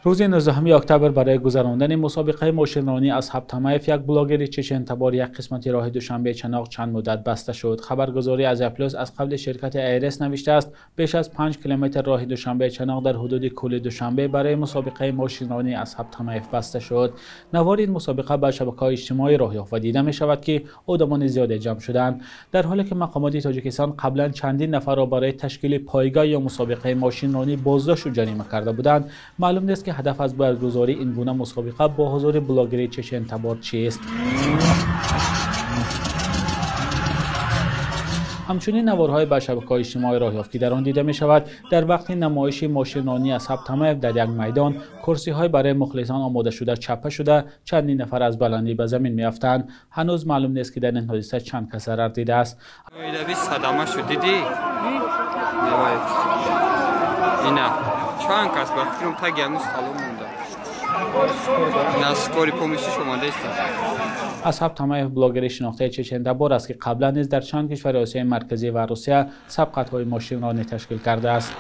روز 19 اکتبر برای گذراندن مسابقه ماشینرانی اصحاب تمایف یک بلاگر چچن تبار یک قسمتی راه دوشنبه چناق چند مدت بسته شد. خبرگزاری از پلاس از قبل شرکت ایرس نوشته است بیش از 5 کیلومتر راه دوشنبه چناق در حدود کوه دوشنبه برای مسابقه ماشینرانی اصحاب تمایف بسته شد. نوار این مسابقه بر شبکه‌های اجتماعی راه یافت و دیده می شود که آدمان زیادی جمع شدند، در حالی که مقامات تاجیکستان قبلا چندین نفر را برای تشکیل پایگاه یا مسابقه ماشینرانی بازداشت و جریمه کرده بودند. معلوم نیست که هدف از برگزاری این گونه مسابقه با حضور بلاگری چچن تبار چیست. همچنین نوارهای بر شبکه‌های اجتماعی راه یافت که در آن دیده می شود در وقت نمایش ماشینرانی اصحاب تمایف در یک میدان کرسی‌های برای مخلصان آماده شده چپه شده چندین نفر از بلندی به زمین می‌افتند. هنوز معلوم نیست که در این حادثه چند کس ضرر دیده است. صدمه شد دیدی؟ اینا چند کس با فکرم تا گیانوس سالو مونده. نسکاری پومیشی شما دیستم. اصحاب تمایف بلاگر شناخته چچن تبار است که قبلا نیز در چند کشور آسیای مرکزی و روسیه سبقت‌های ماشینرانی تشکیل کرده است.